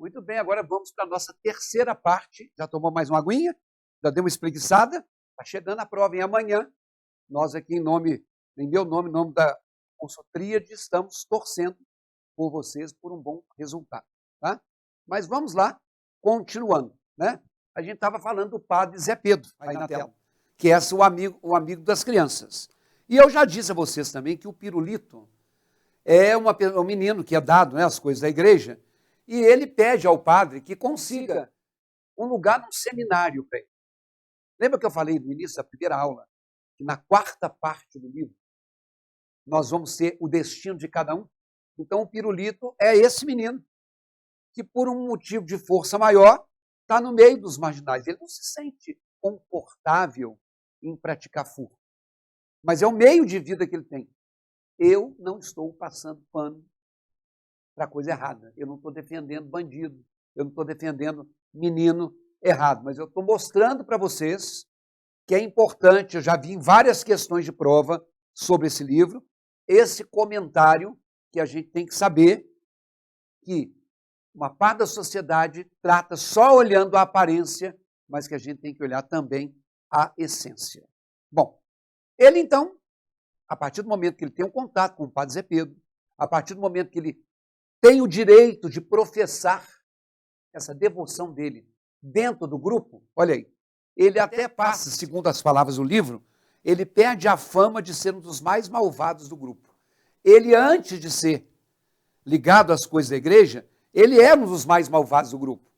Muito bem, agora vamos para a nossa terceira parte. Já tomou mais uma aguinha? Já deu uma espreguiçada? Está chegando a prova. E amanhã, nós aqui em meu nome, em nome da Curso Tríade, estamos torcendo por vocês por um bom resultado. Tá? Mas vamos lá, continuando. Né? A gente estava falando do padre Zé Pedro, aí na tela, que é o amigo das crianças. E eu já disse a vocês também que o pirulito é um menino que é dado, né, as coisas da igreja, e ele pede ao padre que consiga um lugar num seminário para ele. Lembra que eu falei no início da primeira aula, que na quarta parte do livro, nós vamos ter o destino de cada um? Então, o pirulito é esse menino que, por um motivo de força maior, está no meio dos marginais. Ele não se sente confortável em praticar furto, mas é o meio de vida que ele tem. Eu não estou passando pano para coisa errada. Eu não estou defendendo bandido. Eu não estou defendendo menino errado. Mas eu estou mostrando para vocês que é importante, eu já vi em várias questões de prova sobre esse livro, esse comentário que a gente tem que saber que uma parte da sociedade trata só olhando a aparência, mas que a gente tem que olhar também a essência. Bom, ele então, a partir do momento que ele tem um contato com o padre Zé Pedro, a partir do momento que ele tem o direito de professar essa devoção dele dentro do grupo, olha aí, ele até passa, segundo as palavras do livro, ele perde a fama de ser um dos mais malvados do grupo. Ele, antes de ser ligado às coisas da igreja, ele era um dos mais malvados do grupo.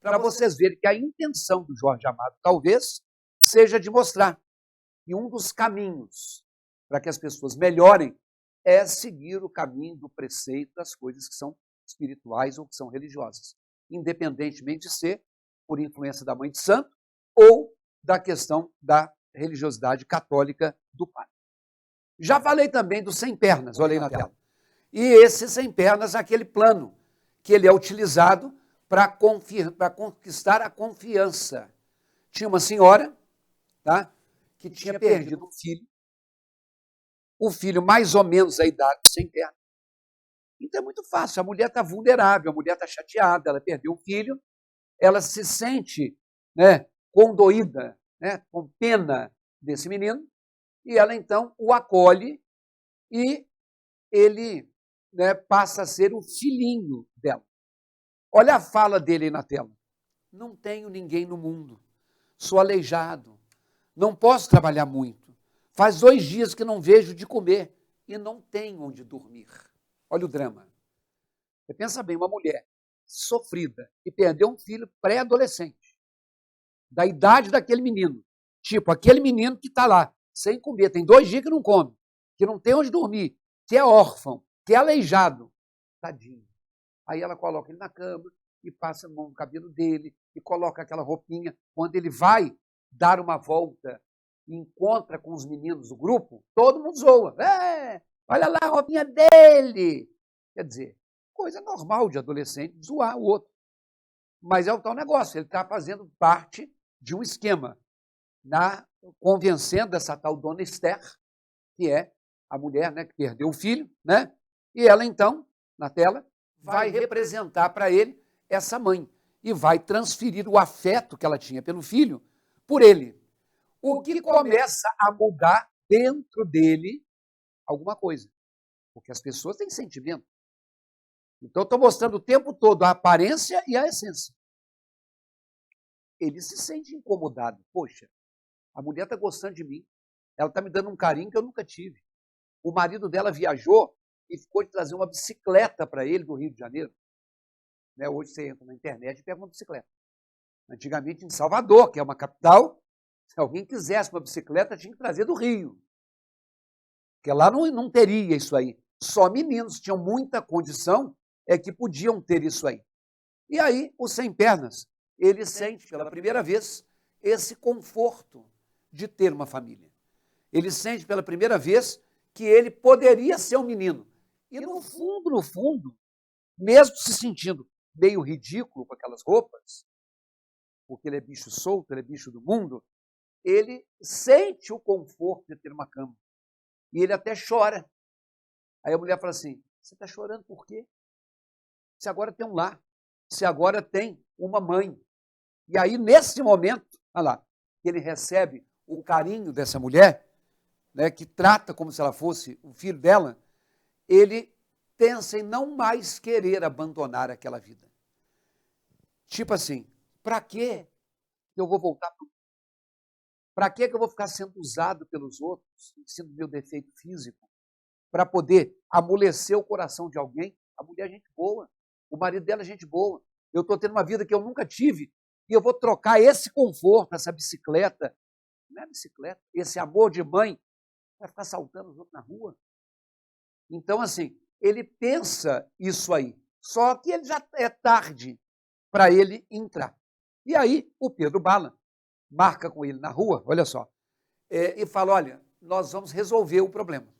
Para vocês verem que a intenção do Jorge Amado, talvez, seja de mostrar que um dos caminhos para que as pessoas melhorem é seguir o caminho do preceito das coisas que são espirituais ou que são religiosas, independentemente de ser por influência da Mãe de Santo ou da questão da religiosidade católica do padre. Já falei também dos sem pernas, olha aí na tela. E esse sem pernas é aquele plano que ele é utilizado para conquistar a confiança. Tinha uma senhora, tá, que tinha perdido um filho, o filho mais ou menos a idade sem perna. Então é muito fácil, a mulher está vulnerável, a mulher está chateada, ela perdeu o filho, ela se sente, né, condoída, né, com pena desse menino, e ela então o acolhe e ele, né, passa a ser o filhinho dela. Olha a fala dele aí na tela. Não tenho ninguém no mundo, sou aleijado, não posso trabalhar muito, faz 2 dias que não vejo de comer e não tenho onde dormir. Olha o drama. Você pensa bem, uma mulher sofrida e perdeu um filho pré-adolescente, da idade daquele menino, tipo aquele menino que está lá, sem comer, tem 2 dias que não come, que não tem onde dormir, que é órfão, que é aleijado. Tadinho. Aí ela coloca ele na cama e passa a mão no cabelo dele e coloca aquela roupinha. Quando ele vai dar uma volta e encontra com os meninos do grupo, todo mundo zoa. Olha lá a roupinha dele. Quer dizer, coisa normal de adolescente zoar o outro. Mas é o tal negócio, ele está fazendo parte de um esquema, convencendo essa tal dona Esther, que é a mulher, né, que perdeu o filho, né? E ela então, na tela, vai representar para ele essa mãe e vai transferir o afeto que ela tinha pelo filho por ele. O que começa a mudar dentro dele alguma coisa, porque as pessoas têm sentimento. Então, eu estou mostrando o tempo todo a aparência e a essência. Ele se sente incomodado. Poxa, a mulher está gostando de mim, ela está me dando um carinho que eu nunca tive. O marido dela viajou e ficou de trazer uma bicicleta para ele do Rio de Janeiro. Né, hoje você entra na internet e pega uma bicicleta. Antigamente, em Salvador, que é uma capital, se alguém quisesse uma bicicleta, tinha que trazer do Rio. Porque lá não teria isso aí. Só meninos tinham muita condição que podiam ter isso aí. E aí, o sem pernas, ele sente pela primeira vez esse conforto de ter uma família. Ele sente pela primeira vez que ele poderia ser um menino. E no fundo, mesmo se sentindo meio ridículo com aquelas roupas, porque ele é bicho solto, ele é bicho do mundo, ele sente o conforto de ter uma cama. E ele até chora. Aí a mulher fala assim, você está chorando por quê? Você agora tem um lar. se agora tem uma mãe. E aí, nesse momento, olha lá, ele recebe o carinho dessa mulher, né, que trata como se ela fosse o filho dela, ele pensa em não mais querer abandonar aquela vida. Tipo assim, para que eu vou voltar para o mundo? Para que eu vou ficar sendo usado pelos outros, sendo meu defeito físico, para poder amolecer o coração de alguém? A mulher é gente boa, o marido dela é gente boa. Eu estou tendo uma vida que eu nunca tive e eu vou trocar esse conforto, essa bicicleta, não é bicicleta, esse amor de mãe, vai ficar saltando os outros na rua. Então, assim, ele pensa isso aí, só que ele já é tarde para ele entrar. E aí o Pedro Bala marca com ele na rua, olha só, e fala, olha, nós vamos resolver o problema.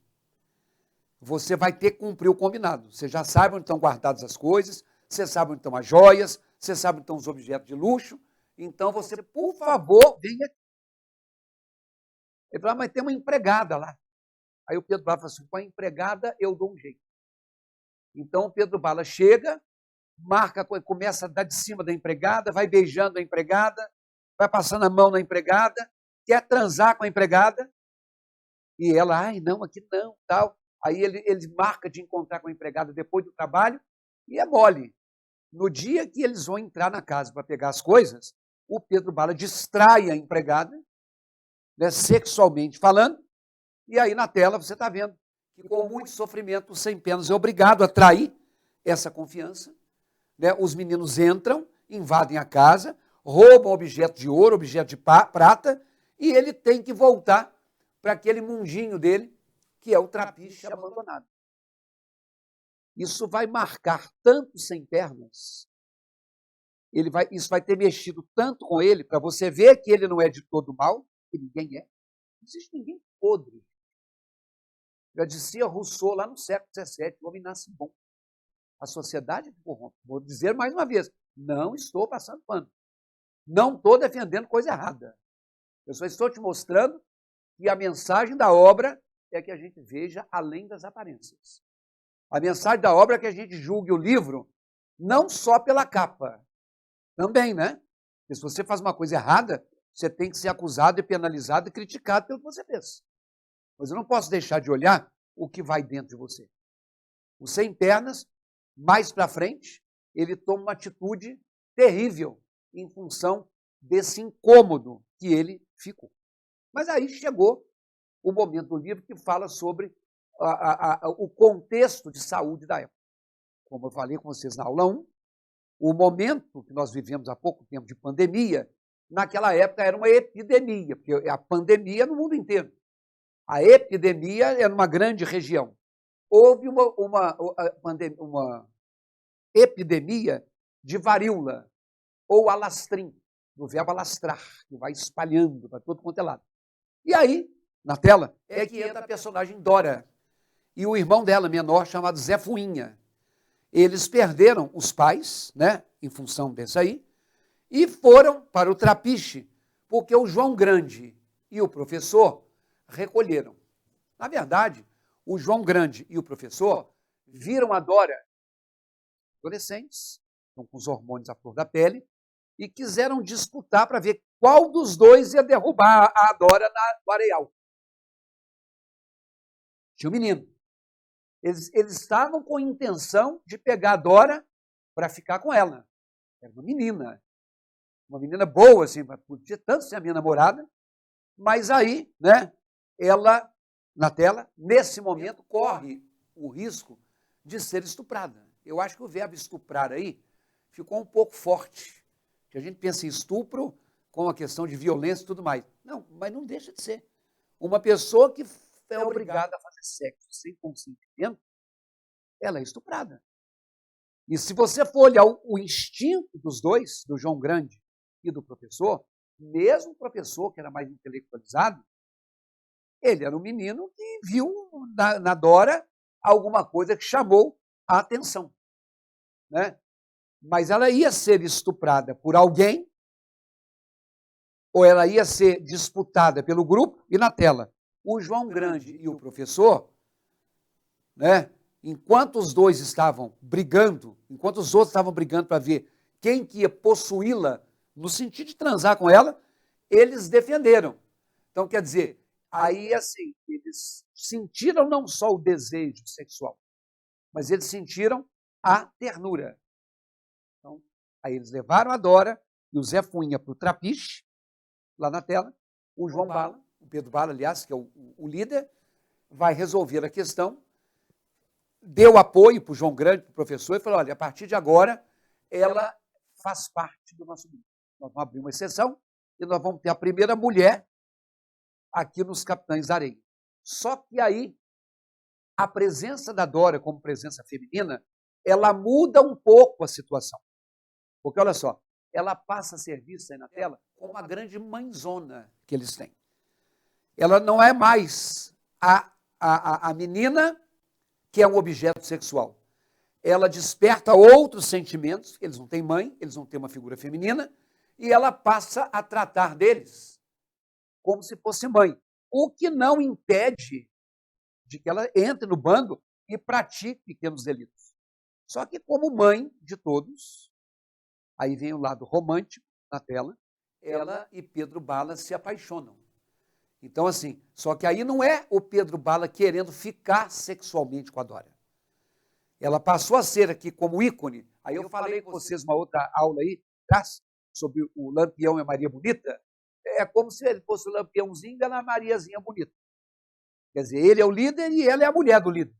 Você vai ter que cumprir o combinado. Você já sabe onde estão guardadas as coisas, você sabe onde estão as joias, você sabe onde estão os objetos de luxo, então você, por favor, venha aqui. Ele fala, mas tem uma empregada lá. Aí o Pedro Bala fala assim, com a empregada eu dou um jeito. Então o Pedro Bala chega, marca, começa a dar de cima da empregada, vai beijando a empregada, vai passando a mão na empregada, quer transar com a empregada, e ela, ai, não, aqui não, tal. Aí ele marca de encontrar com a empregada depois do trabalho, e é mole. No dia que eles vão entrar na casa para pegar as coisas, o Pedro Bala distrai a empregada, né, sexualmente falando, e aí na tela você está vendo que com muito sofrimento o Sem Penas é obrigado a trair essa confiança. Né? Os meninos entram, invadem a casa, roubam objeto de ouro, objeto de prata, e ele tem que voltar para aquele mundinho dele, que é o trapiche abandonado. Isso vai marcar tanto Sem Pernas, isso vai ter mexido tanto com ele, para você ver que ele não é de todo mal, que ninguém é. Não existe ninguém podre. Já dizia Rousseau lá no século XVII, o homem nasce bom. A sociedade corrompe. Vou dizer mais uma vez, não estou passando pano. Não estou defendendo coisa errada. Eu só estou te mostrando que a mensagem da obra é que a gente veja além das aparências. A mensagem da obra é que a gente julgue o livro não só pela capa, também, né? Porque se você faz uma coisa errada, você tem que ser acusado e penalizado e criticado pelo que você fez. Mas eu não posso deixar de olhar o que vai dentro de você. O Sem Pernas, mais para frente, ele toma uma atitude terrível em função desse incômodo que ele ficou. Mas aí chegou o momento do livro que fala sobre o contexto de saúde da época. Como eu falei com vocês na aula 1, o momento que nós vivemos há pouco tempo de pandemia, naquela época era uma epidemia, porque a pandemia no mundo inteiro. A epidemia era numa grande região. Houve uma epidemia de varíola, ou alastrim, do verbo alastrar, que vai espalhando para todo quanto é lado. E aí, na tela, é que entra a personagem Dora e o irmão dela, menor, chamado Zé Fuinha. Eles perderam os pais, né, em função desse aí, e foram para o trapiche, porque o João Grande e o professor recolheram. Na verdade, o João Grande e o professor viram a Dora, adolescentes, estão com os hormônios à flor da pele, e quiseram disputar para ver qual dos dois ia derrubar a Dora no areal. Tinha um menino. Eles estavam com a intenção de pegar a Dora para ficar com ela. Era uma menina boa, assim, podia tanto ser a minha namorada, mas aí, né, ela, na tela, nesse momento, corre o risco de ser estuprada. Eu acho que o verbo estuprar aí ficou um pouco forte, que a gente pensa em estupro com a questão de violência e tudo mais. Não, mas não deixa de ser. Uma pessoa que é obrigada a fazer sexo sem consentimento, ela é estuprada. E se você for olhar o instinto dos dois, do João Grande e do professor, mesmo o professor, que era mais intelectualizado, ele era um menino que viu na Dora alguma coisa que chamou a atenção. Né? Mas ela ia ser estuprada por alguém, ou ela ia ser disputada pelo grupo, e na tela, o João Grande e o professor, né, enquanto os dois estavam brigando, enquanto os outros estavam brigando para ver quem que ia possuí-la, no sentido de transar com ela, eles defenderam. Então, quer dizer, aí assim, eles sentiram não só o desejo sexual, mas eles sentiram a ternura. Então, aí eles levaram a Dora e o Zé Fuinha para o Trapiche, lá na tela. O João Bala, o Pedro Bala, aliás, que é o líder, vai resolver a questão, deu apoio para o João Grande, para o professor, e falou, olha, a partir de agora, ela faz parte do nosso grupo. Nós vamos abrir uma exceção e nós vamos ter a primeira mulher aqui nos Capitães da Areia. Só que aí, a presença da Dora como presença feminina, ela muda um pouco a situação. Porque, olha só, ela passa a ser vista aí na tela como uma grande mãezona que eles têm. Ela não é mais a menina que é um objeto sexual. Ela desperta outros sentimentos, eles não têm mãe, eles não têm uma figura feminina, e ela passa a tratar deles como se fosse mãe. O que não impede de que ela entre no bando e pratique pequenos delitos. Só que como mãe de todos, aí vem o lado romântico na tela, ela e Pedro Bala se apaixonam. Então, assim, só que aí não é o Pedro Bala querendo ficar sexualmente com a Dora. Ela passou a ser aqui como ícone. Aí eu falei com vocês uma outra aula aí, sobre o Lampião e a Maria Bonita. É como se ele fosse o Lampiãozinho e ela a Mariazinha Bonita. Quer dizer, ele é o líder e ela é a mulher do líder.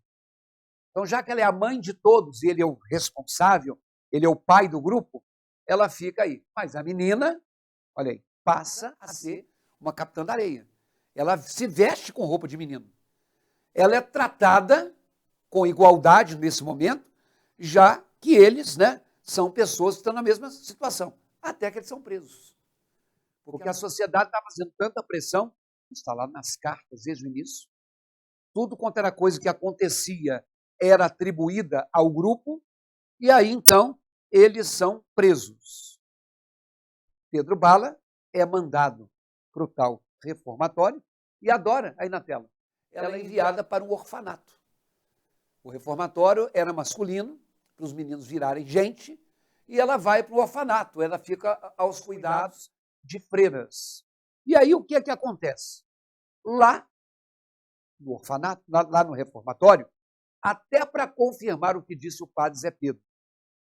Então, já que ela é a mãe de todos e ele é o responsável, ele é o pai do grupo, ela fica aí. Mas a menina, olha aí, passa a ser uma capitã da areia. Ela se veste com roupa de menino. Ela é tratada com igualdade nesse momento, já que eles, né, são pessoas que estão na mesma situação, até que eles são presos. Porque a sociedade está fazendo tanta pressão, está lá nas cartas desde o início, tudo quanto era coisa que acontecia era atribuída ao grupo, e aí, então, eles são presos. Pedro Bala é mandado para o tal reformatório, e a Dora, aí na tela, ela é enviada para um orfanato. O reformatório era masculino, para os meninos virarem gente, e ela vai para o orfanato, ela fica aos cuidados de freiras. E aí o que é que acontece? Lá no orfanato, lá no reformatório, até para confirmar o que disse o padre Zé Pedro,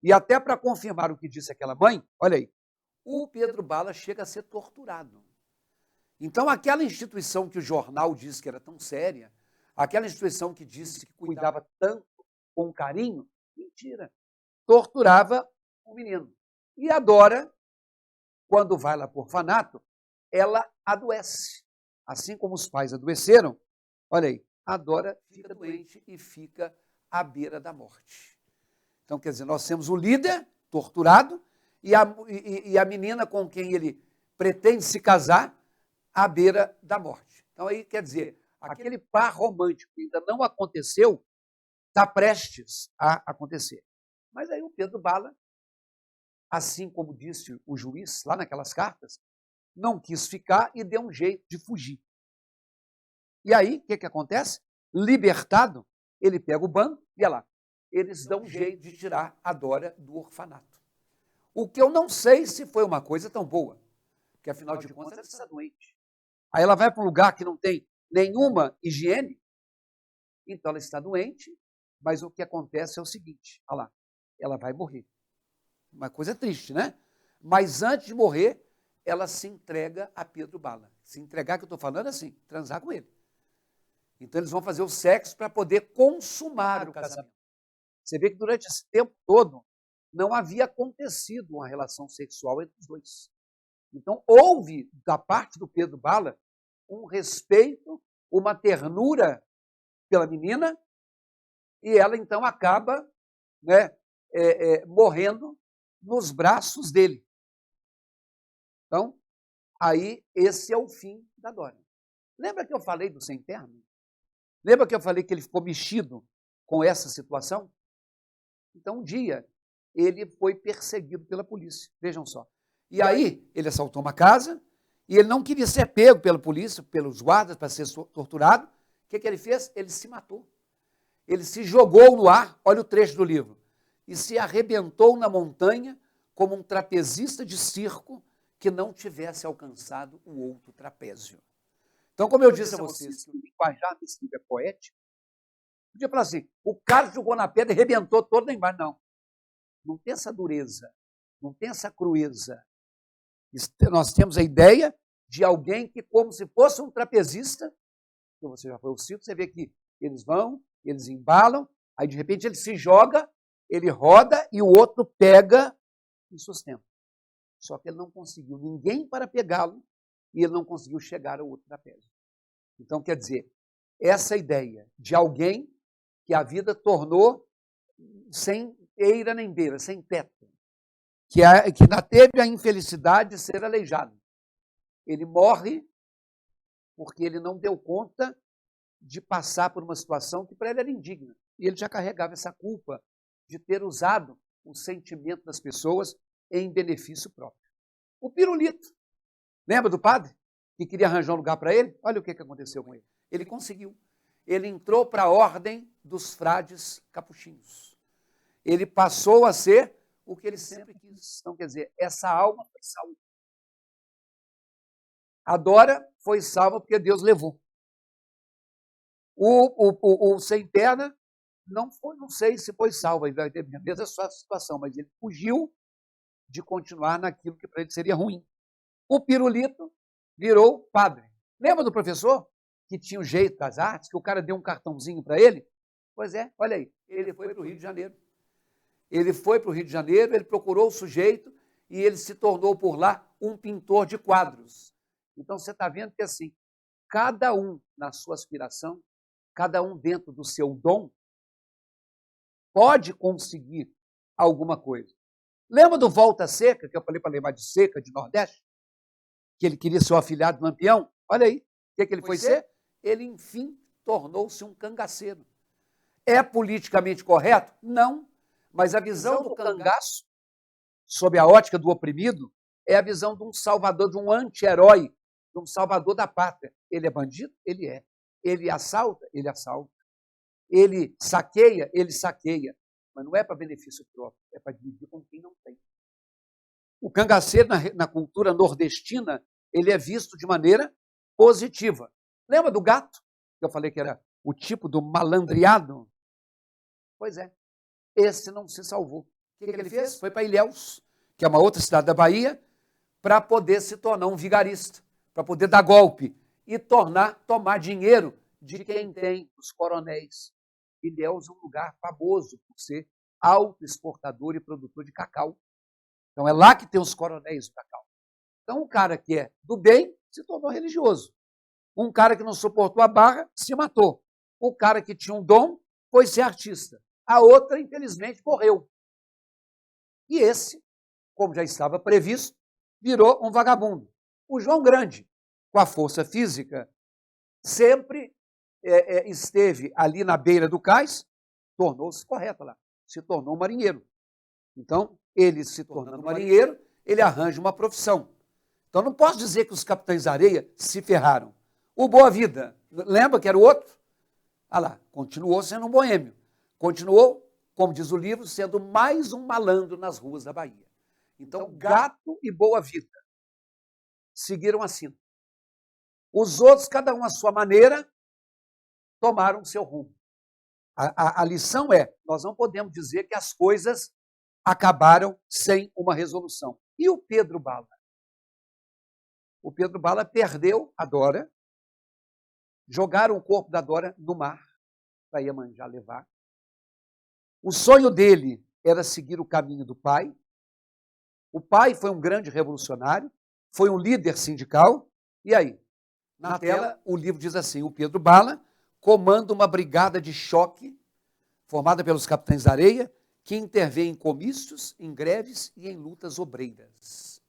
e até para confirmar o que disse aquela mãe, olha aí, o Pedro Bala chega a ser torturado. Então, aquela instituição que o jornal disse que era tão séria, aquela instituição que disse que cuidava tanto com carinho, mentira, torturava o menino. E a Dora, quando vai lá para o orfanato, ela adoece. Assim como os pais adoeceram, olha aí, a Dora fica doente e fica à beira da morte. Então, quer dizer, nós temos o líder torturado e a menina com quem ele pretende se casar à beira da morte. Então, aí, quer dizer, aquele par romântico que ainda não aconteceu, está prestes a acontecer. Mas aí o Pedro Bala, assim como disse o juiz lá naquelas cartas, não quis ficar e deu um jeito de fugir. E aí, o que acontece? Libertado, ele pega o bando e olha lá, eles dão um jeito de tirar a Dora do orfanato. O que eu não sei se foi uma coisa tão boa, porque afinal de contas ela está doente. Aí ela vai para um lugar que não tem nenhuma higiene, então ela está doente, mas o que acontece é o seguinte, olha lá, ela vai morrer. Uma coisa triste, né? Mas antes de morrer, ela se entrega a Pedro Bala. Se entregar, que eu estou falando assim, transar com ele. Então eles vão fazer o sexo para poder consumar o casamento. Você vê que durante esse tempo todo não havia acontecido uma relação sexual entre os dois. Então houve, da parte do Pedro Bala, um respeito, uma ternura pela menina, e ela então acaba, né, morrendo nos braços dele. Então, aí esse é o fim da Dora. Lembra que eu falei do sem terno? Lembra que eu falei que ele ficou mexido com essa situação? Então, um dia, ele foi perseguido pela polícia, vejam só. E aí, ele assaltou uma casa, e ele não queria ser pego pela polícia, pelos guardas, para ser torturado. O que ele fez? Ele se matou. Ele se jogou no ar, olha o trecho do livro, e se arrebentou na montanha como um trapezista de circo que não tivesse alcançado o outro trapézio. Então, como eu disse a vocês, que o linguajar desse livro é poético, podia falar assim, o cara jogou na pedra e arrebentou todo lá embaixo. Não. Não tem essa dureza, não tem essa crueza. Nós temos a ideia de alguém que, como se fosse um trapezista, que você já foi ao circo, você vê que eles vão, eles embalam, aí de repente ele se joga, ele roda e o outro pega e sustenta. Só que ele não conseguiu ninguém para pegá-lo e ele não conseguiu chegar ao outro trapézio. Então, quer dizer, essa ideia de alguém que a vida tornou sem eira nem beira, sem teto, que ainda teve a infelicidade de ser aleijado. Ele morre porque ele não deu conta de passar por uma situação que para ele era indigna. E ele já carregava essa culpa de ter usado o sentimento das pessoas em benefício próprio. O pirulito, lembra do padre que queria arranjar um lugar para ele? Olha o que aconteceu com ele. Ele conseguiu. Ele entrou para a ordem dos frades capuchinhos. Ele passou a ser o que ele sempre quis. Então, quer dizer, essa alma foi salva. A Dora foi salva porque Deus levou. O sem perna não sei se foi salvo, ele vai ter a mesma situação, mas ele fugiu de continuar naquilo que para ele seria ruim. O pirulito virou padre. Lembra do professor que tinha o jeito das artes, que o cara deu um cartãozinho para ele? Pois é, olha aí, ele foi para o Rio de Janeiro. Ele foi para o Rio de Janeiro, ele procurou o sujeito e ele se tornou por lá um pintor de quadros. Então você está vendo que assim, cada um na sua aspiração, cada um dentro do seu dom, pode conseguir alguma coisa. Lembra do Volta Seca, que eu falei para lembrar de Seca, de Nordeste? Que ele queria ser o afilhado do Lampião? Olha aí, o que ele foi ser? Ele, enfim, tornou-se um cangaceiro. É politicamente correto? Não. Mas a visão do cangaço, sob a ótica do oprimido, é a visão de um salvador, de um anti-herói, de um salvador da pátria. Ele é bandido? Ele é. Ele assalta? Ele assalta. Ele saqueia? Ele saqueia. Mas não é para benefício próprio, é para dividir com quem não tem. O cangaceiro, na cultura nordestina, ele é visto de maneira positiva. Lembra do gato? Que eu falei que era o tipo do malandreado? Pois é. Esse não se salvou. O que ele fez? Foi para Ilhéus, que é uma outra cidade da Bahia, para poder se tornar um vigarista, para poder dar golpe e tomar dinheiro de quem tem, os coronéis. Ilhéus é um lugar famoso por ser autoexportador e produtor de cacau. Então é lá que tem os coronéis do cacau. Então um cara que é do bem se tornou religioso. Um cara que não suportou a barra se matou. O cara que tinha um dom foi ser artista. A outra, infelizmente, morreu. E esse, como já estava previsto, virou um vagabundo. O João Grande, com a força física, sempre esteve ali na beira do cais, tornou-se correto lá, se tornou um marinheiro. Então, ele se tornando marinheiro, ele arranja uma profissão. Então, não posso dizer que os capitães da areia se ferraram. O Boa Vida, lembra que era o outro? Ah lá, continuou sendo um boêmio. Continuou, como diz o livro, sendo mais um malandro nas ruas da Bahia. Então, Gato e Boa Vida seguiram assim. Os outros, cada um à sua maneira, tomaram seu rumo. A lição é, nós não podemos dizer que as coisas acabaram sem uma resolução. E o Pedro Bala? O Pedro Bala perdeu a Dora, jogaram o corpo da Dora no mar, para Iemanjá levar. O sonho dele era seguir o caminho do pai. O pai foi um grande revolucionário, foi um líder sindical. E aí? Na tela, o livro diz assim, o Pedro Bala comanda uma brigada de choque formada pelos capitães da areia que intervém em comícios, em greves e em lutas obreiras.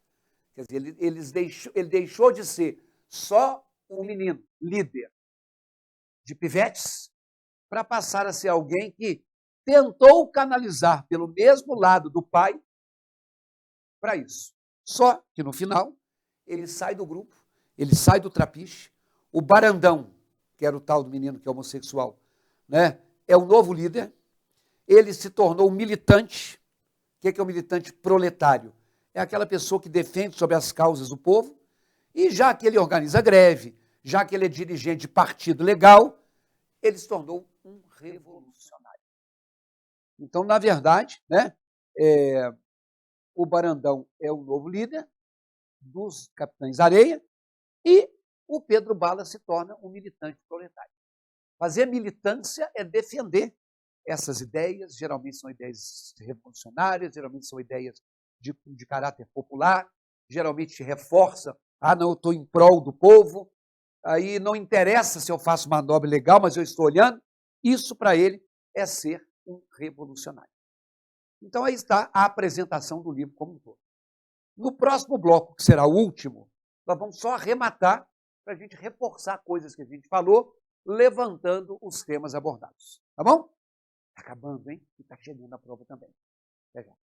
Quer dizer, ele deixou de ser só um menino, líder de pivetes, para passar a ser alguém que tentou canalizar pelo mesmo lado do pai para isso. Só que no final, ele sai do grupo, ele sai do trapiche, o Barandão, que era o tal do menino que é homossexual, né, é o novo líder, ele se tornou um militante. O que é um militante proletário? é aquela pessoa que defende sobre as causas do povo, e já que ele organiza greve, já que ele é dirigente de partido legal, ele se tornou um revolucionário. Então, na verdade, né, o Brandão é o novo líder dos Capitães Areia e o Pedro Bala se torna um militante proletário. Fazer militância é defender essas ideias, geralmente são ideias revolucionárias, geralmente são ideias de caráter popular, geralmente reforça, não, eu estou em prol do povo, aí não interessa se eu faço manobra legal, mas eu estou olhando, isso para ele é ser um revolucionário. Então aí está a apresentação do livro como um todo. No próximo bloco, que será o último, nós vamos só arrematar para a gente reforçar coisas que a gente falou, levantando os temas abordados. Tá bom? Está acabando, hein? E está chegando a prova também.